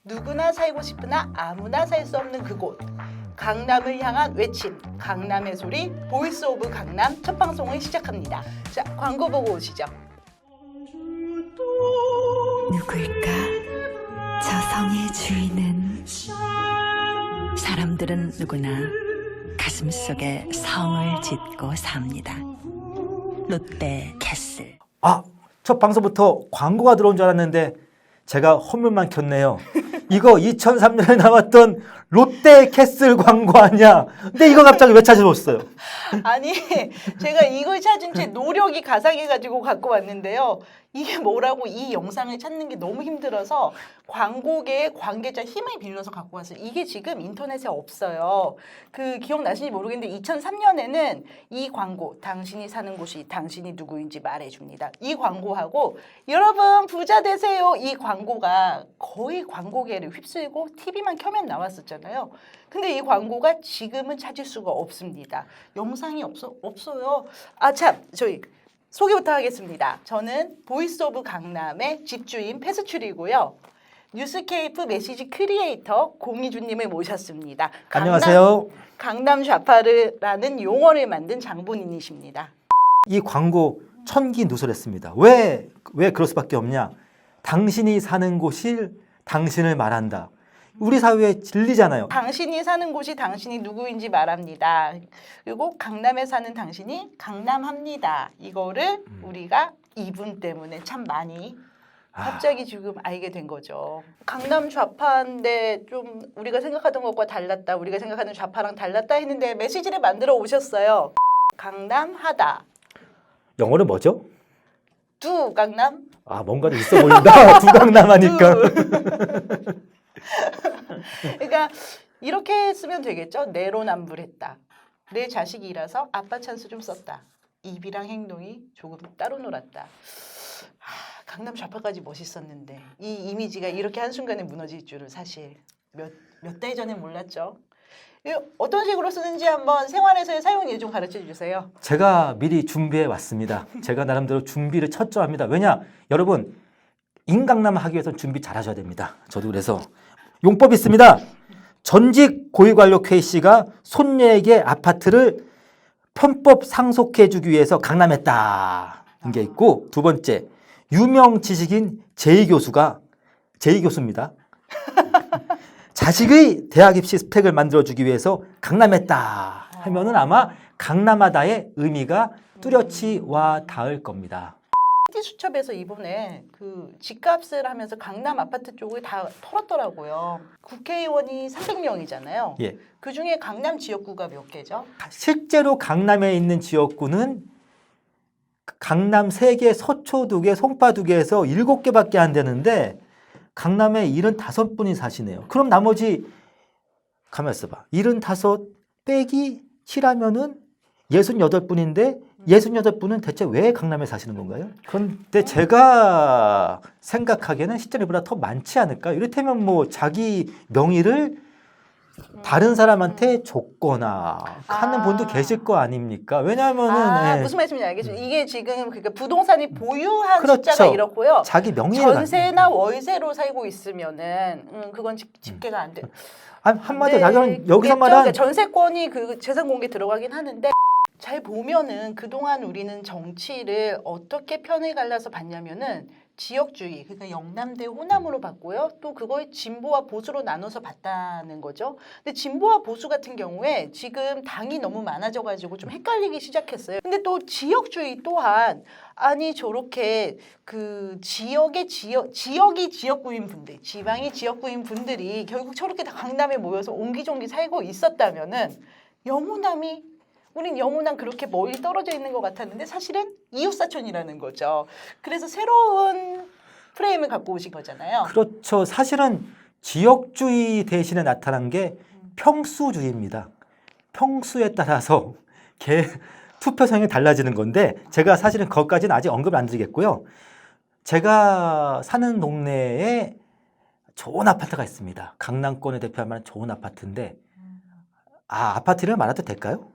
누구나 살고 싶으나 아무나 살 수 없는 그곳. 강남을 향한 외침, 강남의 소리, 보이스 오브 강남 첫 방송을 시작합니다. 자, 광고 보고 오시죠. 누굴까? 저 성의 주인은 사람들은 누구나 가슴속에 성을 짓고 삽니다. 롯데 캐슬. 첫 방송부터 광고가 들어온 줄 알았는데 제가 허물만 켰네요. 이거 2003년에 나왔던 롯데 캐슬 광고 아니야? 근데 이거 갑자기 왜 찾아줬어요? 아니, 제가 이걸 찾은 제 노력이 가상해가지고 갖고 왔는데요. 이게 뭐라고 이 영상을 찾는 게 너무 힘들어서 광고계의 관계자 힘을 빌려서 갖고 왔어요. 이게 지금 인터넷에 없어요. 그 기억나시는지 모르겠는데 2003년에는 이 광고, 당신이 사는 곳이 당신이 누구인지 말해줍니다. 이 광고하고 여러분 부자 되세요. 이 광고가 거의 광고계를 휩쓸고 TV만 켜면 나왔었잖아요. 근데 이 광고가 지금은 찾을 수가 없습니다. 영상이 없어요. 참, 저희 소개부터 하겠습니다. 저는 보이스 오브 강남의 집주인 패스츄리고요. 뉴스케이프 메시지 크리에이터 공희준님을 모셨습니다. 안녕하세요. 강남 좌파르라는 용어를 만든 장본인이십니다. 이 광고 천기누설했습니다. 왜 그럴 수밖에 없냐? 당신이 사는 곳이 당신을 말한다. 우리 사회의 진리잖아요. 당신이 사는 곳이 당신이 누구인지 말합니다. 그리고 강남에 사는 당신이 강남합니다. 이거를 우리가 이분 때문에 참 많이 갑자기 지금 알게 된 거죠. 강남 좌파인데 좀 우리가 생각하던 것과 달랐다. 우리가 생각하는 좌파랑 달랐다 했는데 메시지를 만들어 오셨어요. 강남하다. 영어는 뭐죠? 두 강남? 뭔가 좀 있어 보인다. 두 강남 하니까. 그러니까 이렇게 쓰면 되겠죠. 내로남불했다. 내 자식이라서 아빠 찬스 좀 썼다. 입이랑 행동이 조금 따로 놀았다. 강남 좌파까지 멋있었는데 이 이미지가 이렇게 한순간에 무너질 줄은 사실 몇 달 전에 몰랐죠. 어떤 식으로 쓰는지 한번 생활에서의 사용 예좀 가르쳐 주세요. 제가 미리 준비해 왔습니다. 제가 나름대로 준비를 철저합니다. 왜냐? 여러분 인강남 하기 위해서는 준비 잘 하셔야 됩니다. 저도 그래서 용법이 있습니다. 전직 고위관료 K씨가 손녀에게 아파트를 편법 상속해주기 위해서 강남했다. 게 있고, 두 번째 유명 지식인 제2교수입니다. 자식의 대학 입시 스펙을 만들어주기 위해서 강남했다 하면은 아마 강남하다의 의미가 뚜렷이 와 닿을 겁니다. 수첩에서 이번에 그 집값을 하면서 강남 아파트 쪽을 다 털었더라고요. 국회의원이 300명이잖아요. 예. 그 중에 강남 지역구가 몇 개죠? 실제로 강남에 있는 지역구는 강남 3개, 서초 2개, 송파 2개에서 7개밖에 안 되는데 강남에 75분이 사시네요. 그럼 나머지 가만 있어봐. 75 빼기 7하면은 68분인데 68분은 대체 왜 강남에 사시는 건가요? 그런데 제가 생각하기에는 실제로보다 더 많지 않을까? 이를테면 뭐 자기 명의를 다른 사람한테 줬거나 하는 분도 계실 거 아닙니까? 왜냐하면은 무슨 말씀인지 알겠습니다. 이게 지금 그러니까 부동산이 보유한 그렇죠. 숫자가 이렇고요. 자기 명의를 전세나 월세로 살고 있으면은 그건 집계가 안 돼. 한마디로 자기는 여기서 말한 그러니까 전세권이 그 재산 공개 들어가긴 하는데 잘 보면은 그동안 우리는 정치를 어떻게 편을 갈라서 봤냐면은 지역주의, 그러니까 영남대 호남으로 봤고요. 또 그걸 진보와 보수로 나눠서 봤다는 거죠. 근데 진보와 보수 같은 경우에 지금 당이 너무 많아져가지고 좀 헷갈리기 시작했어요. 근데 또 지역주의 또한 아니 저렇게 그 지역이 지역구인 분들, 지방이 지역구인 분들이 결국 저렇게 다 강남에 모여서 옹기종기 살고 있었다면은 우린 영호남 그렇게 멀리 떨어져 있는 것 같았는데 사실은 이웃사촌이라는 거죠. 그래서 새로운 프레임을 갖고 오신 거잖아요. 그렇죠. 사실은 지역주의 대신에 나타난 게 평수주의입니다. 평수에 따라서 투표성이 달라지는 건데 제가 사실은 그것까지는 아직 언급을 안 드리겠고요. 제가 사는 동네에 좋은 아파트가 있습니다. 강남권을 대표할 만한 좋은 아파트인데 아파트를 말해도 될까요?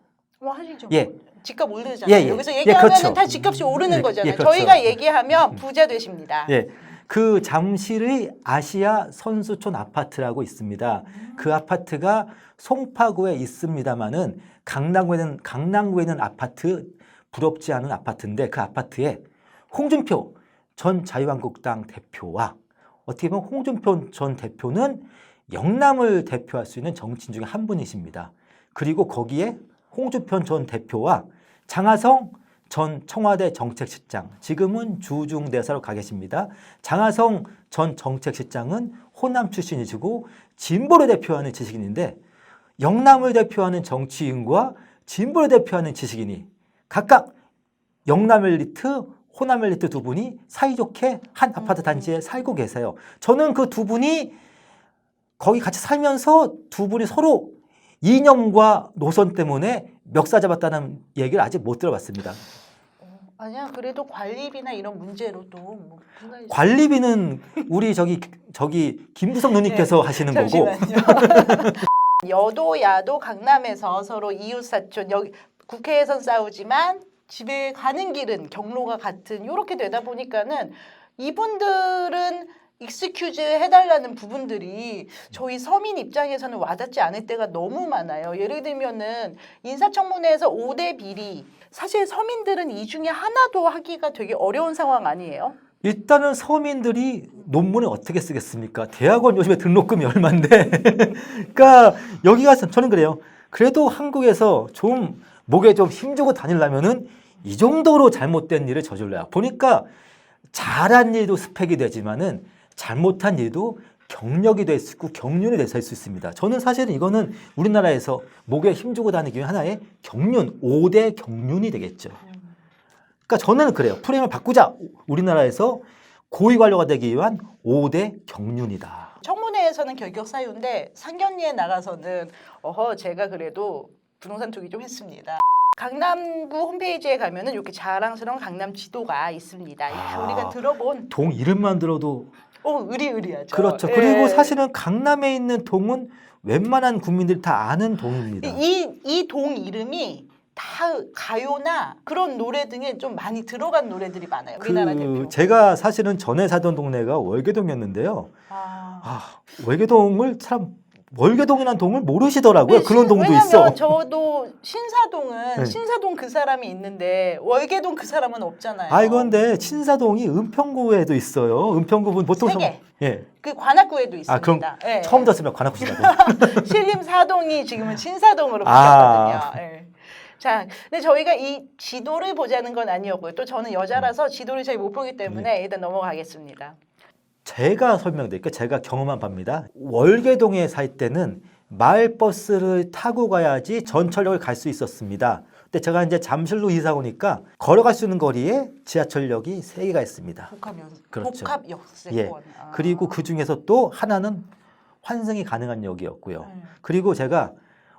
하시죠. 예. 집값 오르잖아요. 예. 여기서 얘기하면 그렇죠. 다 집값이 오르는 거잖아요. 그렇죠. 저희가 얘기하면 부자 되십니다. 예. 그 잠실의 아시아 선수촌 아파트라고 있습니다. 그 아파트가 송파구에 있습니다만은 강남구에 있는 아파트 부럽지 않은 아파트인데 그 아파트에 홍준표 전 자유한국당 대표와 어떻게 보면 홍준표 전 대표는 영남을 대표할 수 있는 정치인 중에 한 분이십니다. 그리고 거기에 홍준표 전 대표와 장하성 전 청와대 정책실장, 지금은 주중대사로 가 계십니다. 장하성 전 정책실장은 호남 출신이시고 진보를 대표하는 지식인인데 영남을 대표하는 정치인과 진보를 대표하는 지식인이 각각 영남 엘리트, 호남 엘리트 두 분이 사이좋게 한 아파트 단지에 살고 계세요. 저는 그 두 분이 거기 같이 살면서 두 분이 서로 이념과 노선 때문에 멱살 잡았다는 얘기를 아직 못 들어봤습니다. 아니야, 그래도 관리비나 이런 문제로도 뭐 관리비는 우리 저기 김부석 누님께서 하시는 거고. 잠시만요. 여도 야도 강남에서 서로 이웃사촌 여기 국회에선 싸우지만 집에 가는 길은 경로가 같은 이렇게 되다 보니까는 이분들은 익스큐즈 해달라는 부분들이 저희 서민 입장에서는 와닿지 않을 때가 너무 많아요. 예를 들면은 인사청문회에서 5대 비리, 사실 서민들은 이 중에 하나도 하기가 되게 어려운 상황 아니에요? 일단은 서민들이 논문을 어떻게 쓰겠습니까? 대학원 요즘에 등록금이 얼만데. 그러니까 여기 가서 저는 그래요. 그래도 한국에서 좀 목에 좀 힘주고 다니려면은 이 정도로 잘못된 일을 저질러야. 보니까 잘한 일도 스펙이 되지만은 잘못한 일도 경력이 될 수 있고 경륜이 될 수 있습니다. 저는 사실은 이거는 우리나라에서 목에 힘주고 다니기 위한 하나의 경륜, 5대 경륜이 되겠죠. 그러니까 저는 그래요. 프레임을 바꾸자. 우리나라에서 고위 관료가 되기 위한 5대 경륜이다. 청문회에서는 결격 사유인데 상견례에 나가서는 제가 그래도 부동산 투기 좀 했습니다. 강남구 홈페이지에 가면은 이렇게 자랑스러운 강남 지도가 있습니다. 우리가 들어본 동 이름만 들어도 의리의리하죠. 그렇죠. 그리고 사실은 강남에 있는 동은 웬만한 국민들이 다 아는 동입니다. 이 동 이름이 다 가요나 그런 노래 등에 좀 많이 들어간 노래들이 많아요. 우리나라 대표. 제가 사실은 전에 살던 동네가 월계동이었는데요. 월계동을 참 월계동이라는 동을 모르시더라고요. 그런 동도 왜냐면 있어. 저도 신사동은 네. 신사동 그 사람이 있는데 월계동 그 사람은 없잖아요. 이건데 신사동이 은평구에도 있어요. 은평구는 보통 세 개. 예. 그 관악구에도 있습니다. 그럼 예. 처음 들었으면 관악구시라고. 신림사동이 지금은 신사동으로 바뀌었거든요. 예. 자, 근데 저희가 이 지도를 보자는 건 아니었고요. 또 저는 여자라서 지도를 잘 못 보기 때문에 일단 넘어가겠습니다. 제가 설명드릴게요. 제가 경험한 바입니다. 월계동에 살 때는 마을버스를 타고 가야지 전철역을 갈 수 있었습니다. 근데 제가 이제 잠실로 이사 오니까 걸어갈 수 있는 거리에 지하철역이 3개가 있습니다. 그렇죠. 복합역세권. 예. 그리고 그 중에서 또 하나는 환승이 가능한 역이었고요. 그리고 제가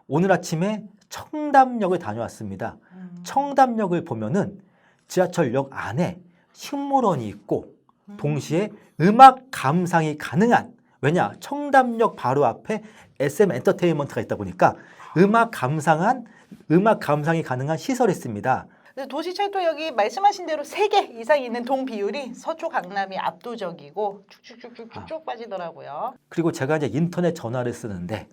오늘 아침에 청담역을 다녀왔습니다. 청담역을 보면은 지하철역 안에 식물원이 있고 동시에 음악 감상이 가능한, 왜냐 청담역 바로 앞에 SM 엔터테인먼트가 있다 보니까 음악 감상이 가능한 시설이 있습니다. 도시철도역이 말씀하신 대로 3개 이상 있는 동 비율이 서초 강남이 압도적이고 쭉쭉쭉쭉 빠지더라고요. 그리고 제가 이제 인터넷 전화를 쓰는데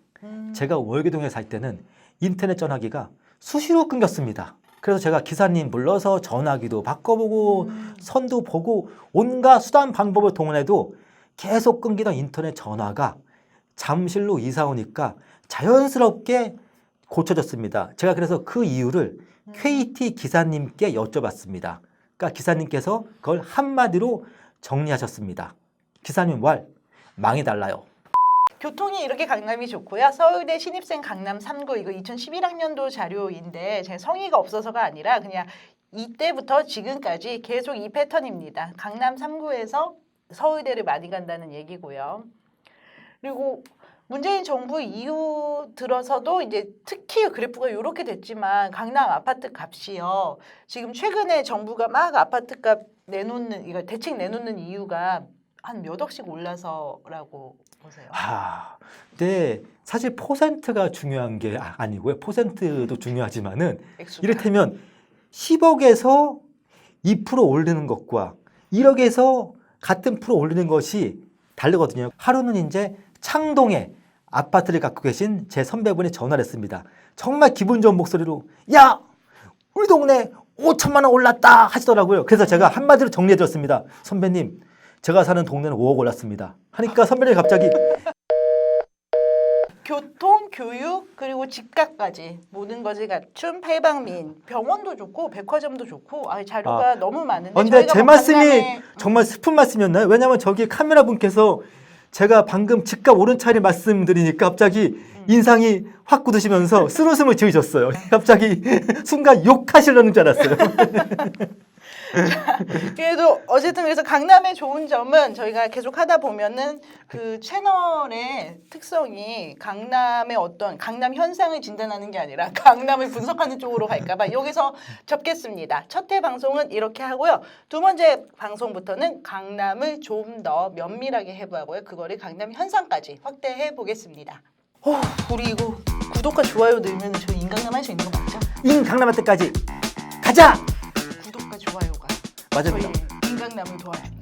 제가 월계동에 살 때는 인터넷 전화기가 수시로 끊겼습니다. 그래서 제가 기사님 불러서 전화기도 바꿔보고 선도 보고 온갖 수단 방법을 동원해도 계속 끊기던 인터넷 전화가 잠실로 이사 오니까 자연스럽게 고쳐졌습니다. 제가 그래서 그 이유를 KT 기사님께 여쭤봤습니다. 그러니까 기사님께서 그걸 한마디로 정리하셨습니다. 기사님 말 망해달라요. 교통이 이렇게 강남이 좋고요. 서울대 신입생 강남 3구 이거 2011학년도 자료인데 제가 성의가 없어서가 아니라 그냥 이때부터 지금까지 계속 이 패턴입니다. 강남 3구에서 서울대를 많이 간다는 얘기고요. 그리고 문재인 정부 이후 들어서도 이제 특히 그래프가 이렇게 됐지만 강남 아파트 값이요. 지금 최근에 정부가 막 아파트 값 내놓는 이거 대책 내놓는 이유가 한 몇 억씩 올라서라고 보세요. 근데 사실 퍼센트가 중요한 게 아니고요. 퍼센트도 중요하지만은 액수가. 이를테면 10억에서 2% 오르는 것과 1억에서 같은 프로 올리는 것이 다르거든요. 하루는 이제 창동에 아파트를 갖고 계신 제 선배분이 전화를 했습니다. 정말 기분 좋은 목소리로 야! 우리 동네 5천만 원 올랐다 하시더라고요. 그래서 제가 한마디로 정리해 드렸습니다. 선배님, 제가 사는 동네는 5억 올랐습니다. 하니까 선배님이 갑자기 교통, 교육, 그리고 집값까지 모든 것을 갖춘 팔방미인. 병원도 좋고 백화점도 좋고 자료가 너무 많은데 근데 저희가 제 뭐 말씀이 강남에 정말 슬픈 말씀이었나요? 왜냐하면 저기 카메라 분께서 제가 방금 집값 오른 차례 말씀드리니까 갑자기 인상이 확 굳으시면서 쓴웃음을 지으셨어요. 갑자기 순간 욕하시려는 줄 알았어요. 그래도 어쨌든 그래서 강남의 좋은 점은 저희가 계속 하다 보면은 그 채널의 특성이 강남의 어떤 강남 현상을 진단하는 게 아니라 강남을 분석하는 쪽으로 갈까봐 여기서 접겠습니다. 첫 회 방송은 이렇게 하고요. 두 번째 방송부터는 강남을 좀 더 면밀하게 해보고요. 그거를 강남 현상까지 확대해 보겠습니다. 우리 이거 구독과 좋아요 넣으면 저희 인강남 할 수 있는 거 맞죠? 인강남할 때까지 가자! 구독과 좋아요가 맞습니다. 저희 인강남을 도와줍니다.